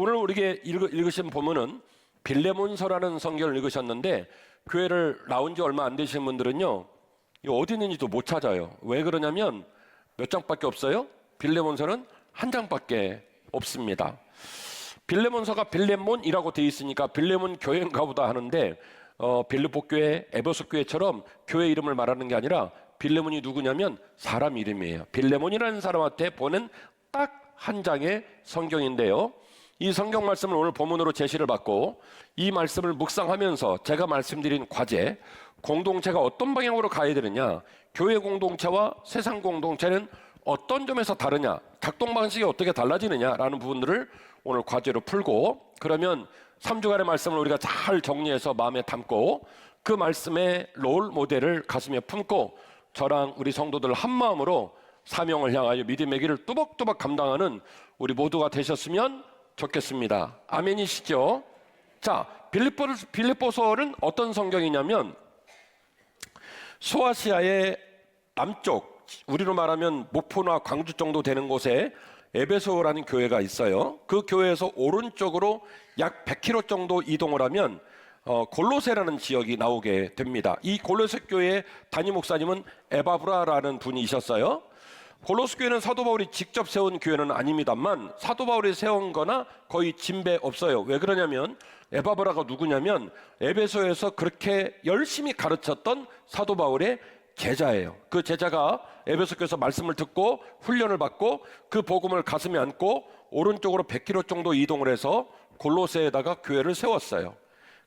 오늘 우리에게 읽으신 본문은 빌레몬서라는 성경을 읽으셨는데 교회를 나온 지 얼마 안 되신 분들은요, 이거 어디 있는지도 못 찾아요. 왜 그러냐면 몇 장밖에 없어요? 빌레몬서는 한 장밖에 없습니다. 빌레몬서가 빌레몬이라고 되어 있으니까 빌레몬 교회인가 보다 하는데 빌립보 교회, 에베소 교회처럼 교회 이름을 말하는 게 아니라 빌레몬이 누구냐면 사람 이름이에요. 빌레몬이라는 사람한테 보낸 딱 한 장의 성경인데요. 이 성경 말씀을 오늘 본문으로 제시를 받고 이 말씀을 묵상하면서 제가 말씀드린 과제, 공동체가 어떤 방향으로 가야 되느냐, 교회 공동체와 세상 공동체는 어떤 점에서 다르냐, 작동 방식이 어떻게 달라지느냐라는 부분들을 오늘 과제로 풀고, 그러면 3주간의 말씀을 우리가 잘 정리해서 마음에 담고 그 말씀의 롤 모델을 가슴에 품고 저랑 우리 성도들 한 마음으로 사명을 향하여 믿음의 길을 뚜벅뚜벅 감당하는 우리 모두가 되셨으면 좋겠습니다. 아멘이시죠? 자, 빌립보서는 어떤 성경이냐면 소아시아의 남쪽, 우리로 말하면 목포나 광주 정도 되는 곳에 에베소라는 교회가 있어요. 그 교회에서 오른쪽으로 약 100km 정도 이동을 하면 골로새라는 지역이 나오게 됩니다. 이 골로새 교회의 담임 목사님은 에바브라라는 분이셨어요. 골로새 교회는 사도 바울이 직접 세운 교회는 아닙니다만 사도 바울이 세운 거나 거의 진배 없어요. 왜 그러냐면 에바브라가 누구냐면 에베소에서 그렇게 열심히 가르쳤던 사도 바울의 제자예요. 그 제자가 에베소 교회에서 말씀을 듣고 훈련을 받고 그 복음을 가슴에 안고 오른쪽으로 100km 정도 이동을 해서 골로새에다가 교회를 세웠어요.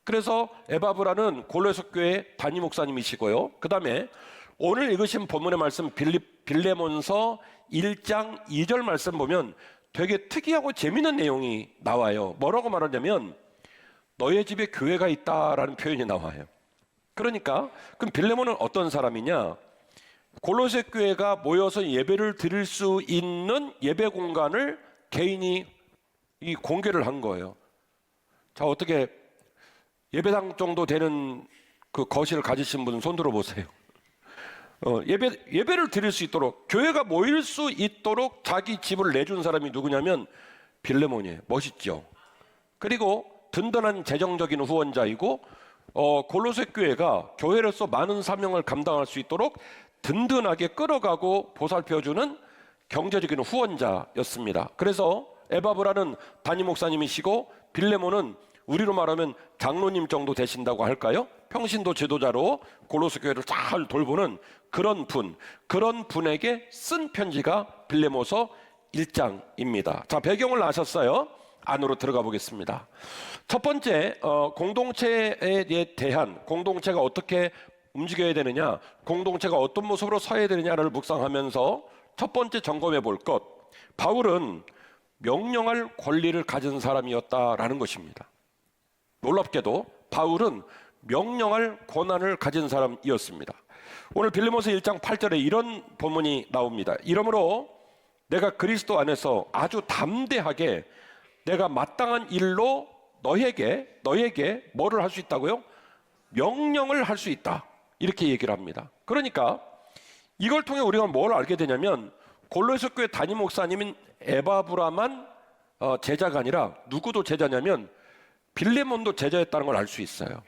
그래서 에바브라는 골로새 교회 담임 목사님이시고요. 그 다음에 오늘 읽으신 본문의 말씀 빌레몬서 1장 2절 말씀 보면 되게 특이하고 재미있는 내용이 나와요. 뭐라고 말하냐면 너의 집에 교회가 있다라는 표현이 나와요. 그러니까 그럼 빌레몬은 어떤 사람이냐? 골로새 교회가 모여서 예배를 드릴 수 있는 예배 공간을 개인이 이 공개를 한 거예요. 자, 어떻게 예배당 정도 되는 그 거실을 가지신 분 손 들어보세요. 예배를 드릴 수 있도록, 교회가 모일 수 있도록 자기 집을 내준 사람이 누구냐면 빌레몬이에요. 멋있죠? 그리고 든든한 재정적인 후원자이고 골로새 교회가 교회로서 많은 사명을 감당할 수 있도록 든든하게 끌어가고 보살펴주는 경제적인 후원자였습니다. 그래서 에바브라는 담임 목사님이시고 빌레몬은 우리로 말하면 장로님 정도 되신다고 할까요? 평신도 지도자로 골로새 교회를 잘 돌보는 그런 분에게 쓴 편지가 빌레몬서 1장입니다. 자, 배경을 아셨어요? 안으로 들어가 보겠습니다. 첫 번째, 공동체에 대한, 공동체가 어떻게 움직여야 되느냐, 공동체가 어떤 모습으로 서야 되느냐를 묵상하면서 첫 번째 점검해 볼 것, 바울은 명령할 권리를 가진 사람이었다라는 것입니다. 놀랍게도 바울은 명령할 권한을 가진 사람이었습니다. 오늘 빌레몬서 1장 8절에 이런 본문이 나옵니다. 이러므로 내가 그리스도 안에서 아주 담대하게 내가 마땅한 일로 너에게 뭐를 할 수 있다고요? 명령을 할 수 있다. 이렇게 얘기를 합니다. 그러니까 이걸 통해 우리가 뭘 알게 되냐면 골로새 교회 담임 목사님인 에바브라만 제자가 아니라 누구도 제자냐면 빌레몬도 제자였다는 걸 알 수 있어요.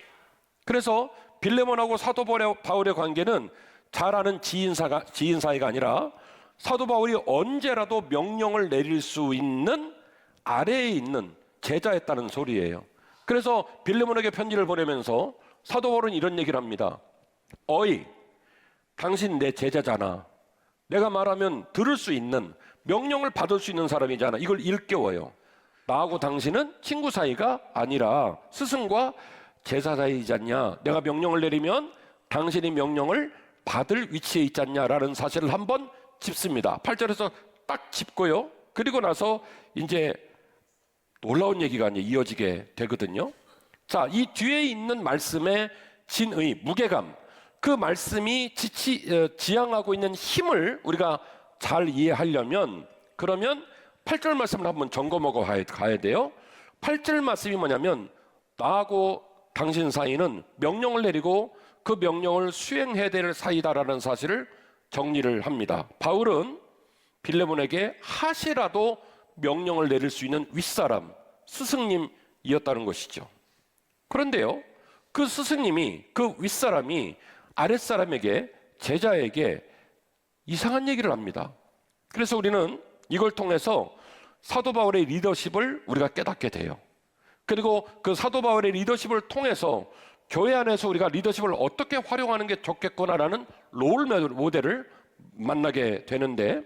그래서 빌레몬하고 사도 바울의 관계는 잘 아는 지인 사이가 아니라 사도 바울이 언제라도 명령을 내릴 수 있는 아래에 있는 제자였다는 소리예요. 그래서 빌레몬에게 편지를 보내면서 사도 바울은 이런 얘기를 합니다. 어이, 당신 내 제자잖아. 내가 말하면 들을 수 있는, 명령을 받을 수 있는 사람이잖아. 이걸 일깨워요. 나하고 당신은 친구 사이가 아니라 스승과 제자 사이이지 않냐. 내가 명령을 내리면 당신이 명령을 받을 위치에 있지 않냐라는 사실을 한번 짚습니다. 8절에서 딱 짚고요. 그리고 나서 이제 놀라운 얘기가 이제 이어지게 되거든요. 자, 이 뒤에 있는 말씀의 진의, 무게감, 그 말씀이 지향하고 있는 힘을 우리가 잘 이해하려면 그러면 8절 말씀을 한번 점검하고 가야 돼요. 8절 말씀이 뭐냐면 나하고 당신 사이는 명령을 내리고 그 명령을 수행해야 될 사이다라는 사실을 정리를 합니다. 바울은 빌레몬에게 하시라도 명령을 내릴 수 있는 윗사람, 스승님이었다는 것이죠. 그런데요, 그 스승님이, 그 윗사람이 아랫사람에게, 제자에게 이상한 얘기를 합니다. 그래서 우리는 이걸 통해서 사도 바울의 리더십을 우리가 깨닫게 돼요. 그리고 그 사도 바울의 리더십을 통해서 교회 안에서 우리가 리더십을 어떻게 활용하는 게 좋겠구나라는 롤 모델을 만나게 되는데,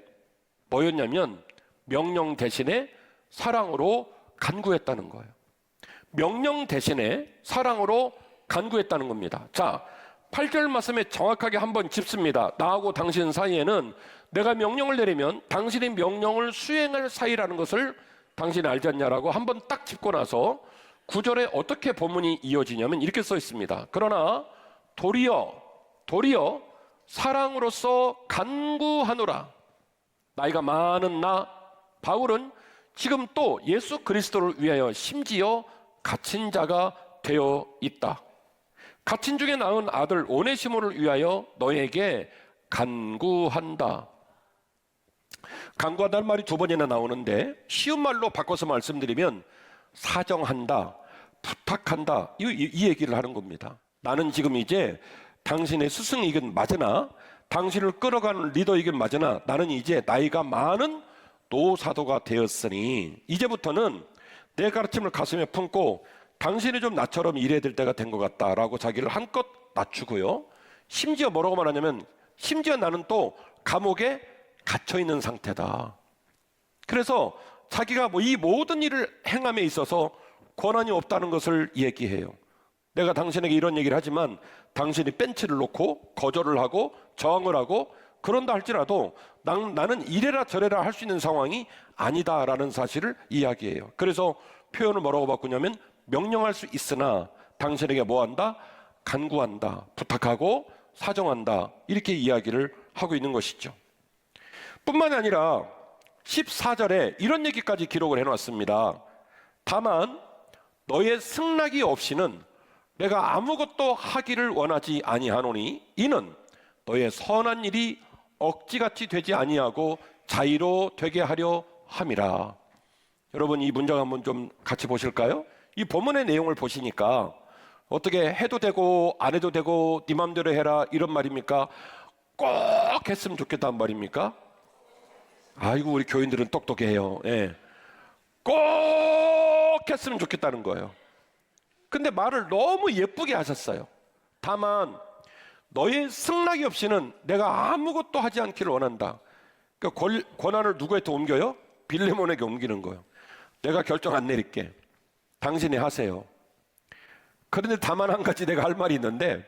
뭐였냐면 명령 대신에 사랑으로 간구했다는 거예요. 명령 대신에 사랑으로 간구했다는 겁니다. 자, 8절 말씀에 정확하게 한번 짚습니다. 나하고 당신 사이에는 내가 명령을 내리면 당신이 명령을 수행할 사이라는 것을 당신이 알지 않냐라고 한번 딱 짚고 나서 9절에 어떻게 본문이 이어지냐면 이렇게 써 있습니다. 그러나 도리어 사랑으로서 간구하노라. 나이가 많은 나 바울은 지금 또 예수 그리스도를 위하여 심지어 갇힌 자가 되어 있다. 갇힌 중에 낳은 아들 오네시모를 위하여 너에게 간구한다. 간구한다는 말이 두 번이나 나오는데, 쉬운 말로 바꿔서 말씀드리면 사정한다, 부탁한다, 이 얘기를 하는 겁니다. 나는 지금 이제 당신의 스승이긴 맞으나, 당신을 끌어가는 리더이긴 맞으나, 나는 이제 나이가 많은 노사도가 되었으니 이제부터는 내 가르침을 가슴에 품고 당신이 좀 나처럼 일해야 될 때가 된 것 같다라고 자기를 한껏 낮추고요. 심지어 뭐라고 말하냐면, 심지어 나는 또 감옥에 갇혀 있는 상태다. 그래서 자기가 이 모든 일을 행함에 있어서 권한이 없다는 것을 얘기해요. 내가 당신에게 이런 얘기를 하지만 당신이 벤치를 놓고 거절을 하고 저항을 하고 그런다 할지라도 나는 이래라 저래라 할 수 있는 상황이 아니다라는 사실을 이야기해요. 그래서 표현을 뭐라고 바꾸냐면 명령할 수 있으나 당신에게 뭐한다? 간구한다, 부탁하고 사정한다, 이렇게 이야기를 하고 있는 것이죠. 뿐만 아니라 14절에 이런 얘기까지 기록을 해놨습니다. 다만 너의 승낙이 없이는 내가 아무것도 하기를 원하지 아니하노니 이는 너의 선한 일이 억지같이 되지 아니하고 자의로 되게 하려 함이라. 여러분, 이 문장 한번 좀 같이 보실까요? 이 본문의 내용을 보시니까 어떻게 해도 되고 안 해도 되고 네 맘대로 해라 이런 말입니까? 꼭 했으면 좋겠다는 말입니까? 아이고, 우리 교인들은 똑똑해요. 예. 꼭 했으면 좋겠다는 거예요. 근데 말을 너무 예쁘게 하셨어요. 다만 너의 승낙이 없이는 내가 아무것도 하지 않기를 원한다. 그러니까 권한을 누구한테 옮겨요? 빌레몬에게 옮기는 거예요. 내가 결정 안 내릴게, 당신이 하세요. 그런데 다만 한 가지 내가 할 말이 있는데,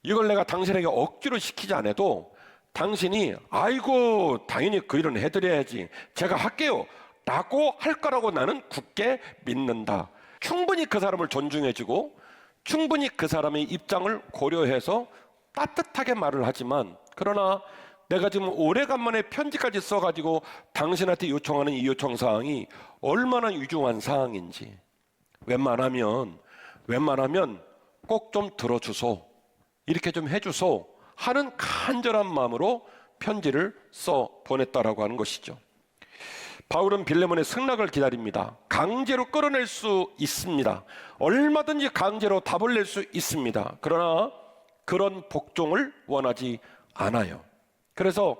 이걸 내가 당신에게 억지로 시키지 않아도 당신이 아이고 당연히 그 일은 해드려야지, 제가 할게요 라고 할 거라고 나는 굳게 믿는다. 충분히 그 사람을 존중해주고 충분히 그 사람의 입장을 고려해서 따뜻하게 말을 하지만, 그러나 내가 지금 오래간만에 편지까지 써가지고 당신한테 요청하는 이 요청사항이 얼마나 유중한 사항인지 웬만하면 꼭 좀 들어주소, 이렇게 좀 해주소 하는 간절한 마음으로 편지를 써 보냈다라고 하는 것이죠. 바울은 빌레몬의 승낙을 기다립니다. 강제로 끌어낼 수 있습니다. 얼마든지 강제로 답을 낼 수 있습니다. 그러나 그런 복종을 원하지 않아요. 그래서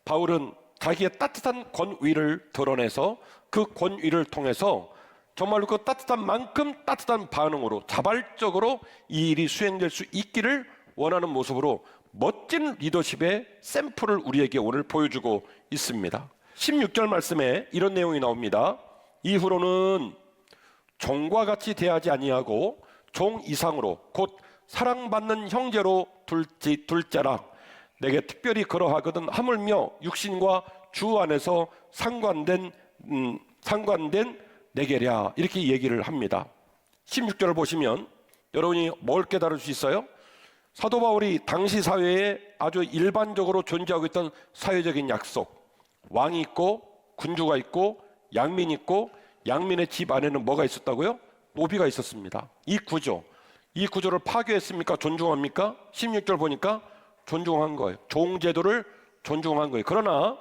바울은 자기의 따뜻한 권위를 드러내서 그 권위를 통해서 정말로 그 따뜻한 만큼 따뜻한 반응으로 자발적으로 이 일이 수행될 수 있기를 원하는 모습으로 멋진 리더십의 샘플을 우리에게 오늘 보여주고 있습니다. 16절 말씀에 이런 내용이 나옵니다. 이후로는 종과 같이 대하지 아니하고 종 이상으로 곧 사랑받는 형제로 둘째라. 내게 특별히 그러하거든 하물며 육신과 주 안에서 상관된 내게랴, 이렇게 얘기를 합니다. 16절을 보시면 여러분이 뭘 깨달을 수 있어요? 사도 바울이 당시 사회에 아주 일반적으로 존재하고 있던 사회적인 약속, 왕이 있고 군주가 있고 양민이 있고, 양민의 집 안에는 뭐가 있었다고요? 노비가 있었습니다. 이 구조를 파괴했습니까? 존중합니까? 16절 보니까 존중한 거예요. 종제도를 존중한 거예요. 그러나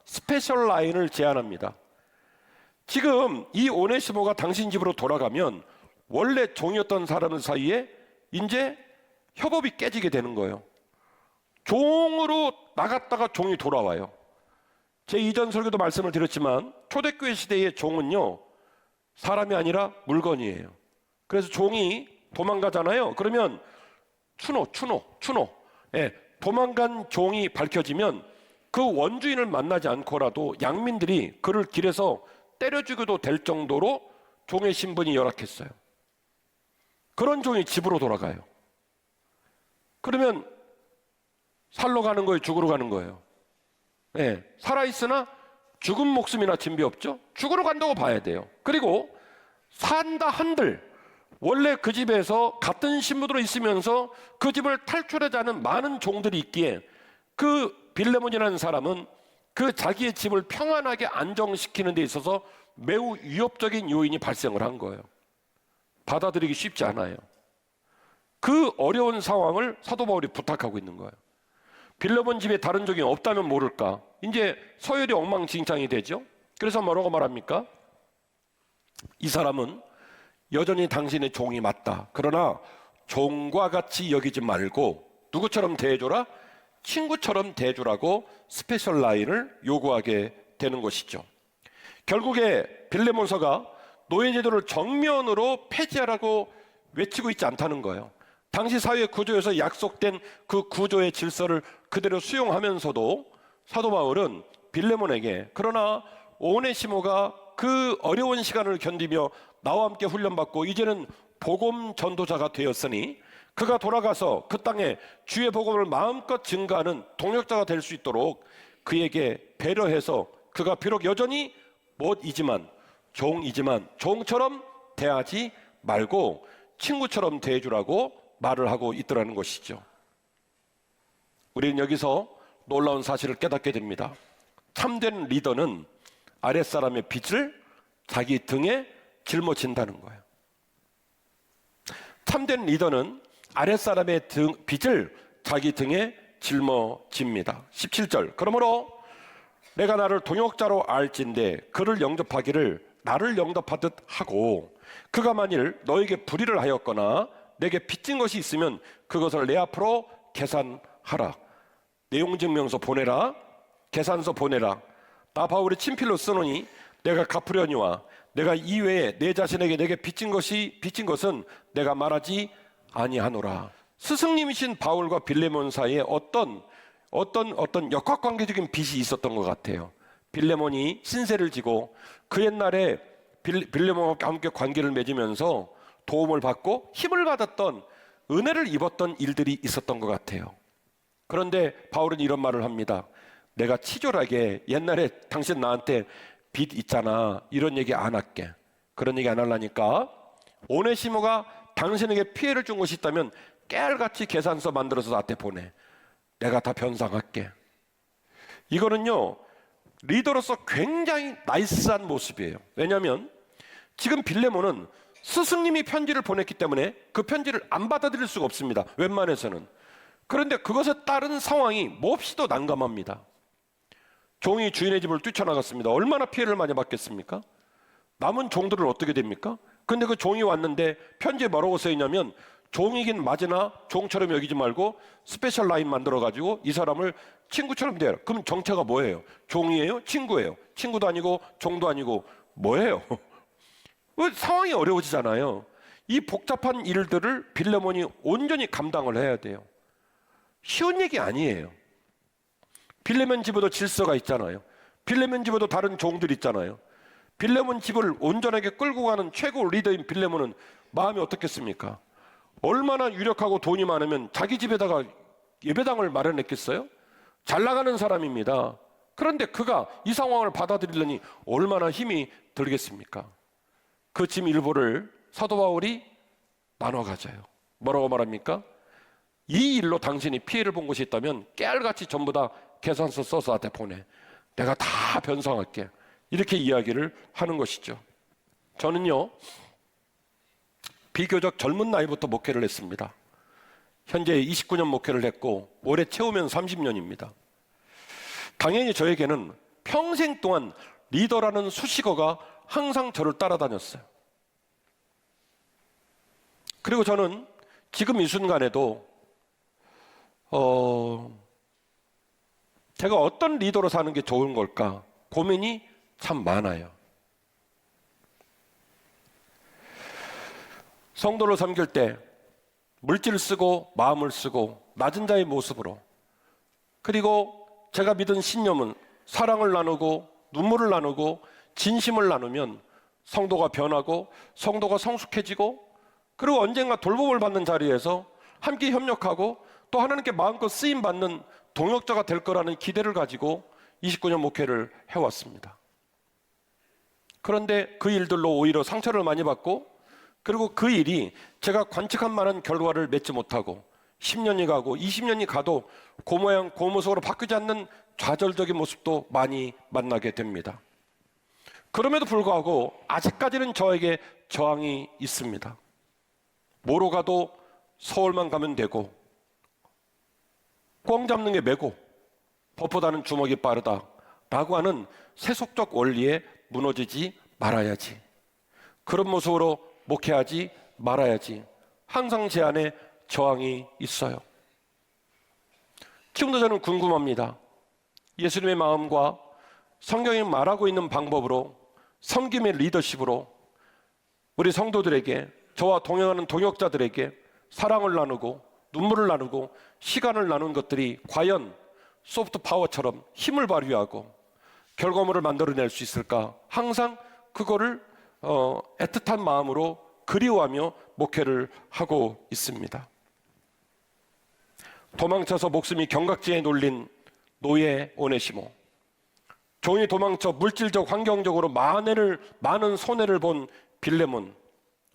스페셜 라인을 제안합니다. 지금 이 오네시모가 당신 집으로 돌아가면 원래 종이었던 사람 사이에 이제 협업이 깨지게 되는 거예요. 종으로 나갔다가 종이 돌아와요. 제 이전 설교도 말씀을 드렸지만 초대교회 시대의 종은요, 사람이 아니라 물건이에요. 그래서 종이 도망가잖아요. 그러면 추노. 예, 도망간 종이 밝혀지면 그 원주인을 만나지 않고라도 양민들이 그를 길에서 때려 죽여도 될 정도로 종의 신분이 열악했어요. 그런 종이 집으로 돌아가요. 그러면 살러 가는 거예요, 죽으러 가는 거예요? 예, 살아있으나 죽은 목숨이나 진비 없죠? 죽으러 간다고 봐야 돼요. 그리고 산다 한들 원래 그 집에서 같은 신분으로 있으면서 그 집을 탈출하자는 많은 종들이 있기에 그 빌레몬이라는 사람은 그 자기의 집을 평안하게 안정시키는 데 있어서 매우 위협적인 요인이 발생을 한 거예요. 받아들이기 쉽지 않아요. 그 어려운 상황을 사도 바울이 부탁하고 있는 거예요. 빌레몬 집에 다른 종이 없다면 모를까? 이제 서열이 엉망진창이 되죠. 그래서 뭐라고 말합니까? 이 사람은 여전히 당신의 종이 맞다. 그러나 종과 같이 여기지 말고 누구처럼 대해줘라? 친구처럼 대해주라고 스페셜 라인을 요구하게 되는 것이죠. 결국에 빌레몬서가 노예제도를 정면으로 폐지하라고 외치고 있지 않다는 거예요. 당시 사회 구조에서 약속된 그 구조의 질서를 그대로 수용하면서도 사도 바울은 빌레몬에게 그러나 오네시모가 그 어려운 시간을 견디며 나와 함께 훈련받고 이제는 복음 전도자가 되었으니 그가 돌아가서 그 땅에 주의 복음을 마음껏 증가하는 동역자가 될 수 있도록 그에게 배려해서 그가 비록 여전히 못이지만 종이지만 종처럼 대하지 말고 친구처럼 대해주라고 말을 하고 있더라는 것이죠. 우리는 여기서 놀라운 사실을 깨닫게 됩니다. 참된 리더는 아랫사람의 빚을 자기 등에 짊어진다는 거예요. 참된 리더는 아랫사람의 빚을 자기 등에 짊어집니다. 17절. 그러므로 내가 나를 동역자로 알진대 그를 영접하기를 나를 영접하듯 하고 그가 만일 너에게 불의를 하였거나 내게 빚진 것이 있으면 그것을 내 앞으로 계산하라. 내용증명서 보내라. 계산서 보내라. 나 바울이 친필로 쓰노니 내가 갚으려니와 내가 이외에 내 자신에게 내게 빚진 것은 내가 말하지 아니하노라. 스승님이신 바울과 빌레몬 사이에 어떤 역학관계적인 빚이 있었던 것 같아요. 빌레몬이 신세를 지고 그 옛날에 빌레몬과 함께 관계를 맺으면서 도움을 받고 힘을 받았던 은혜를 입었던 일들이 있었던 것 같아요. 그런데 바울은 이런 말을 합니다. 내가 치졸하게 옛날에 당신 나한테 빚 있잖아 이런 얘기 안 할게. 그런 얘기 안 하려니까 오네시모가 당신에게 피해를 준 것이 있다면 깨알같이 계산서 만들어서 나한테 보내. 내가 다 변상할게. 이거는요 리더로서 굉장히 나이스한 모습이에요. 왜냐하면 지금 빌레몬은 스승님이 편지를 보냈기 때문에 그 편지를 안 받아들일 수가 없습니다. 웬만해서는. 그런데 그것에 따른 상황이 몹시도 난감합니다. 종이 주인의 집을 뛰쳐나갔습니다. 얼마나 피해를 많이 받겠습니까? 남은 종들은 어떻게 됩니까? 근데 그 종이 왔는데 편지에 뭐라고 써있냐면 종이긴 맞으나 종처럼 여기지 말고 스페셜 라인 만들어가지고 이 사람을 친구처럼 대해라. 그럼 정체가 뭐예요? 종이에요? 친구예요? 친구도 아니고 종도 아니고 뭐예요? 상황이 어려워지잖아요. 이 복잡한 일들을 빌레몬이 온전히 감당을 해야 돼요. 쉬운 얘기 아니에요. 빌레몬 집에도 질서가 있잖아요. 빌레몬 집에도 다른 종들이 있잖아요. 빌레몬 집을 온전하게 끌고 가는 최고 리더인 빌레몬은 마음이 어떻겠습니까? 얼마나 유력하고 돈이 많으면 자기 집에다가 예배당을 마련했겠어요? 잘 나가는 사람입니다. 그런데 그가 이 상황을 받아들이려니 얼마나 힘이 들겠습니까? 그 짐 일부를 사도 바울이 나눠 가져요. 뭐라고 말합니까? 이 일로 당신이 피해를 본 것이 있다면 깨알같이 전부 다 계산서 써서 나한테 보내. 내가 다 변상할게. 이렇게 이야기를 하는 것이죠. 저는요 비교적 젊은 나이부터 목회를 했습니다. 현재 29년 목회를 했고 올해 채우면 30년입니다. 당연히 저에게는 평생 동안 리더라는 수식어가 항상 저를 따라다녔어요. 그리고 저는 지금 이 순간에도 제가 어떤 리더로 사는 게 좋은 걸까 고민이 참 많아요. 성도를 섬길 때 물질을 쓰고 마음을 쓰고 낮은 자의 모습으로, 그리고 제가 믿은 신념은 사랑을 나누고 눈물을 나누고 진심을 나누면 성도가 변하고 성도가 성숙해지고, 그리고 언젠가 돌봄을 받는 자리에서 함께 협력하고 또 하나님께 마음껏 쓰임받는 동역자가 될 거라는 기대를 가지고 29년 목회를 해왔습니다. 그런데 그 일들로 오히려 상처를 많이 받고, 그리고 그 일이 제가 관측한 만한 결과를 맺지 못하고 10년이 가고 20년이 가도 그 모양 그 모습으로 바뀌지 않는 좌절적인 모습도 많이 만나게 됩니다. 그럼에도 불구하고 아직까지는 저에게 저항이 있습니다. 뭐로 가도 서울만 가면 되고, 꽝 잡는 게 매고 법보다는 주먹이 빠르다 라고 하는 세속적 원리에 무너지지 말아야지, 그런 모습으로 목회하지 말아야지, 항상 제 안에 저항이 있어요. 지금도 저는 궁금합니다. 예수님의 마음과 성경이 말하고 있는 방법으로, 섬김의 리더십으로 우리 성도들에게, 저와 동행하는 동역자들에게 사랑을 나누고 눈물을 나누고 시간을 나눈 것들이 과연 소프트 파워처럼 힘을 발휘하고 결과물을 만들어낼 수 있을까, 항상 그거를 애틋한 마음으로 그리워하며 목회를 하고 있습니다. 도망쳐서 목숨이 경각지에 놀린 노예 오네시모, 종이 도망쳐 물질적 환경적으로 많은 손해를 본 빌레몬,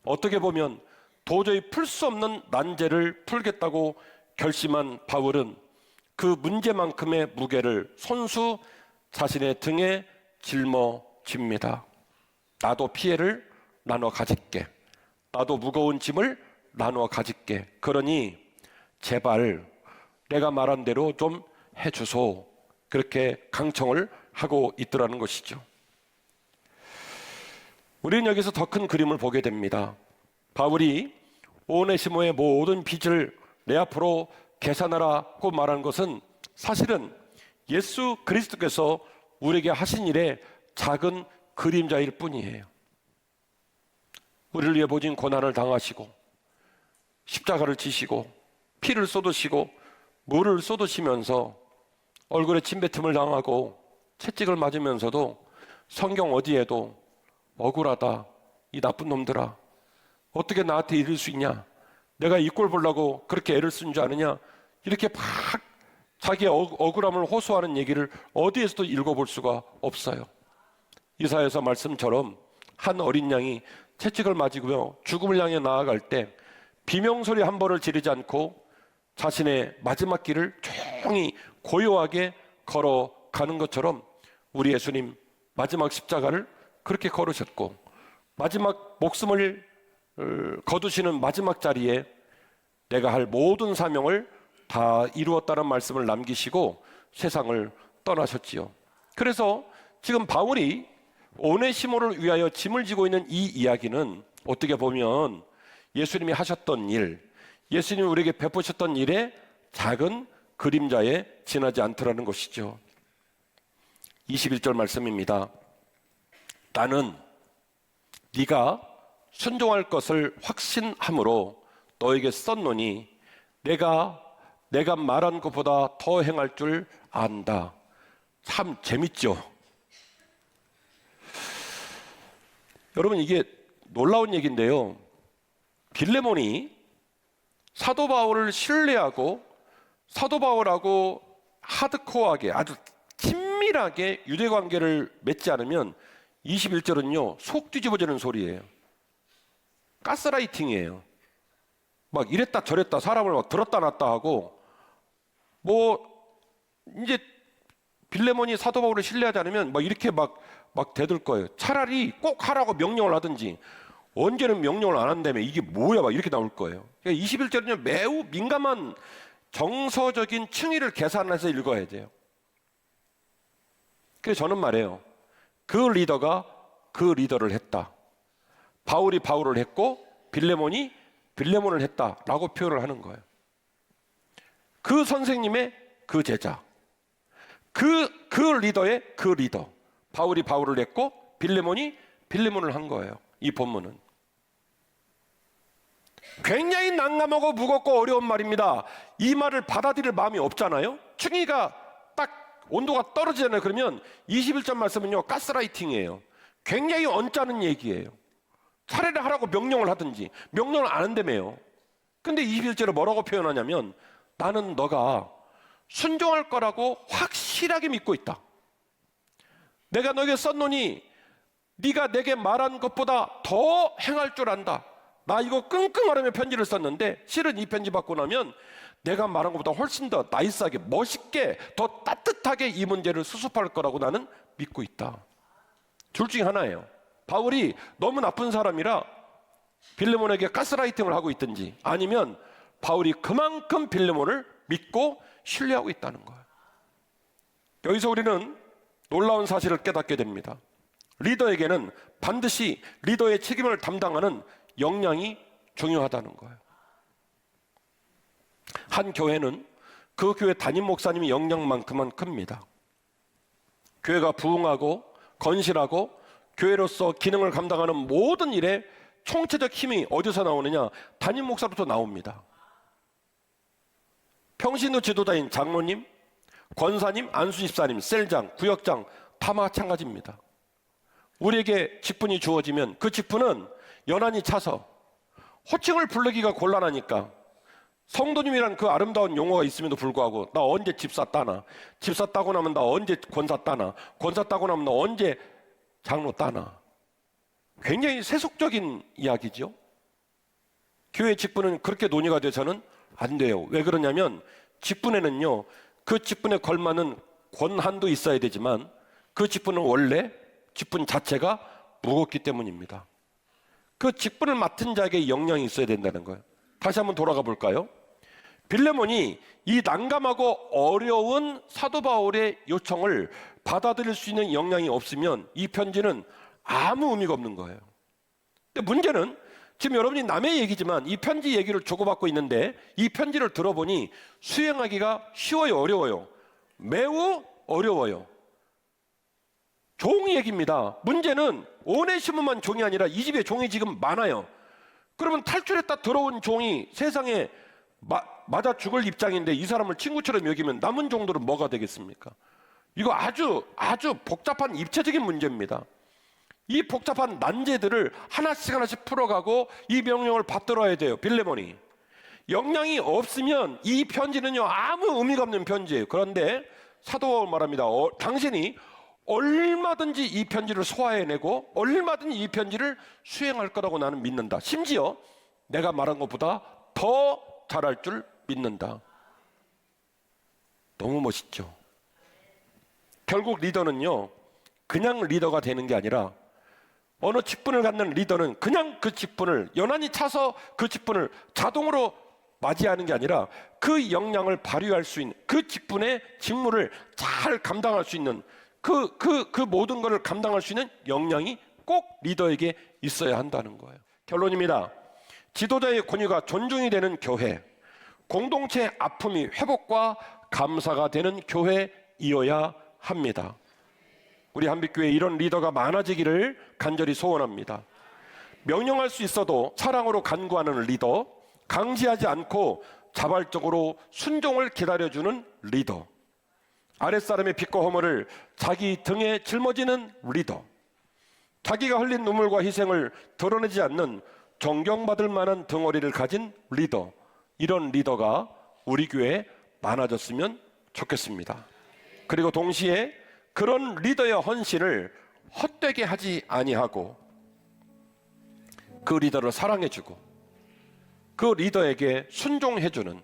어떻게 보면 도저히 풀 수 없는 난제를 풀겠다고 결심한 바울은 그 문제만큼의 무게를 손수 자신의 등에 짊어집니다. 나도 피해를 나눠 가질게, 나도 무거운 짐을 나눠 가질게, 그러니 제발 내가 말한 대로 좀 해주소, 그렇게 강청을 하고 있더라는 것이죠. 우리는 여기서 더 큰 그림을 보게 됩니다. 바울이 오네시모의 모든 빚을 내 앞으로 계산하라고 말한 것은 사실은 예수 그리스도께서 우리에게 하신 일의 작은 그림자일 뿐이에요. 우리를 위해 모진 고난을 당하시고 십자가를 지시고 피를 쏟으시고 물을 쏟으시면서 얼굴에 침뱉음을 당하고 채찍을 맞으면서도 성경 어디에도 억울하다, 이 나쁜 놈들아, 어떻게 나한테 이럴 수 있냐, 내가 이 꼴 보려고 그렇게 애를 쓴 줄 아느냐, 이렇게 막 자기의 억울함을 호소하는 얘기를 어디에서도 읽어볼 수가 없어요. 이사야서 말씀처럼 한 어린 양이 채찍을 맞으며 죽음을 향해 나아갈 때 비명소리 한 번을 지르지 않고 자신의 마지막 길을 조용히 고요하게 걸어가는 것처럼 우리 예수님 마지막 십자가를 그렇게 걸으셨고, 마지막 목숨을 거두시는 마지막 자리에 내가 할 모든 사명을 다 이루었다는 말씀을 남기시고 세상을 떠나셨지요. 그래서 지금 바울이 오네시모를 위하여 짐을 지고 있는 이 이야기는 어떻게 보면 예수님이 하셨던 일, 예수님이 우리에게 베푸셨던 일의 작은 그림자에 지나지 않더라는 것이죠. 21절 말씀입니다. 나는 네가 순종할 것을 확신함으로 너에게 썼노니 내가 말한 것보다 더 행할 줄 안다. 참 재밌죠? 여러분, 이게 놀라운 얘기인데요. 빌레몬이 사도 바울을 신뢰하고 사도 바울하고 하드코어하게, 아주 친밀하게 유대관계를 맺지 않으면 21절은요 속 뒤집어지는 소리예요. 가스라이팅이에요. 막 이랬다 저랬다 사람을 막 들었다 놨다 하고, 이제 빌레몬이 사도 바울을 신뢰하지 않으면 막 이렇게 막 대들 거예요. 차라리 꼭 하라고 명령을 하든지, 언제는 명령을 안 한다며 이게 뭐야 막 이렇게 나올 거예요. 그러니까 21절은요 매우 민감한 정서적인 층위를 계산해서 읽어야 돼요. 그래서 저는 말해요, 그 리더가 그 리더를 했다. 바울이 바울을 했고 빌레몬이 빌레몬을 했다라고 표현을 하는 거예요. 그 선생님의 그 제자, 그 리더의 그 리더. 바울이 바울을 했고 빌레몬이 빌레몬을 한 거예요. 이 본문은 굉장히 난감하고 무겁고 어려운 말입니다. 이 말을 받아들일 마음이 없잖아요. 충이가 딱 온도가 떨어지잖아요. 그러면 21절 말씀은요, 가스라이팅이에요. 굉장히 언짢은 얘기예요. 차라리 하라고 명령을 하든지, 명령을 안 한다며요. 근데 21절에 뭐라고 표현하냐면, 나는 너가 순종할 거라고 확실하게 믿고 있다. 내가 너에게 썼노니 네가 내게 말한 것보다 더 행할 줄 안다. 나 이거 끙끙하려며 편지를 썼는데 실은 이 편지 받고 나면 내가 말한 것보다 훨씬 더 나이스하게, 멋있게, 더 따뜻하게 이 문제를 수습할 거라고 나는 믿고 있다. 둘 중에 하나예요. 바울이 너무 나쁜 사람이라 빌레몬에게 가스라이팅을 하고 있든지, 아니면 바울이 그만큼 빌레몬을 믿고 신뢰하고 있다는 거예요. 여기서 우리는 놀라운 사실을 깨닫게 됩니다. 리더에게는 반드시 리더의 책임을 담당하는 역량이 중요하다는 거예요. 한 교회는 그 교회 담임 목사님의 역량만큼은 큽니다. 교회가 부흥하고 건실하고 교회로서 기능을 감당하는 모든 일에 총체적 힘이 어디서 나오느냐? 담임 목사로부터 나옵니다. 평신도 지도자인 장로님, 권사님, 안수집사님, 셀장, 구역장 다 마찬가지입니다. 우리에게 직분이 주어지면 그 직분은 연한이 차서 호칭을 부르기가 곤란하니까, 성도님이란 그 아름다운 용어가 있음에도 불구하고 나 언제 집사 따나, 집사 따고 나면 나 언제 권사 따나, 권사 따고 나면 나 언제 장로 따나, 굉장히 세속적인 이야기죠. 교회 직분은 그렇게 논의가 돼서는 안 돼요. 왜 그러냐면 직분에는요, 그 직분에 걸맞는 권한도 있어야 되지만 그 직분은 원래 직분 자체가 무겁기 때문입니다. 그 직분을 맡은 자에게 역량이 있어야 된다는 거예요. 다시 한번 돌아가 볼까요? 빌레몬이 이 난감하고 어려운 사도 바울의 요청을 받아들일 수 있는 역량이 없으면 이 편지는 아무 의미가 없는 거예요. 근데 문제는 지금 여러분이 남의 얘기지만 이 편지 얘기를 주고받고 있는데 이 편지를 들어보니 수행하기가 쉬워요, 어려워요? 매우 어려워요. 종 얘기입니다. 문제는 오네시모만 종이 아니라 이 집에 종이 지금 많아요. 그러면 탈출했다 들어온 종이 세상에 맞아 죽을 입장인데 이 사람을 친구처럼 여기면 남은 종들은 뭐가 되겠습니까? 이거 아주 복잡한 입체적인 문제입니다. 이 복잡한 난제들을 하나씩 풀어가고 이 명령을 받들어야 돼요. 빌레몬이 역량이 없으면 이 편지는요 아무 의미가 없는 편지예요. 그런데 사도 바울 말합니다. 당신이 얼마든지 이 편지를 소화해내고 얼마든지 이 편지를 수행할 거라고 나는 믿는다. 심지어 내가 말한 것보다 더 잘할 줄 믿는다. 너무 멋있죠. 결국 리더는요 그냥 리더가 되는 게 아니라, 어느 직분을 갖는 리더는 그냥 그 직분을 연한이 차서 그 직분을 자동으로 맞이하는 게 아니라 그 역량을 발휘할 수 있는, 그 직분의 직무를 잘 감당할 수 있는 그 모든 것을 감당할 수 있는 역량이 꼭 리더에게 있어야 한다는 거예요. 결론입니다. 지도자의 권위가 존중이 되는 교회, 공동체의 아픔이 회복과 감사가 되는 교회이어야 합니다. 우리 한빛교회에 이런 리더가 많아지기를 간절히 소원합니다. 명령할 수 있어도 사랑으로 간구하는 리더, 강제하지 않고 자발적으로 순종을 기다려주는 리더, 아랫사람의 빛과 허물을 자기 등에 짊어지는 리더, 자기가 흘린 눈물과 희생을 드러내지 않는 존경받을 만한 덩어리를 가진 리더, 이런 리더가 우리 교회에 많아졌으면 좋겠습니다. 그리고 동시에 그런 리더의 헌신을 헛되게 하지 아니하고 그 리더를 사랑해주고 그 리더에게 순종해주는,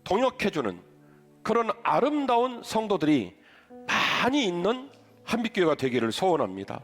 동역해주는 그런 아름다운 성도들이 많이 있는 한빛교회가 되기를 소원합니다.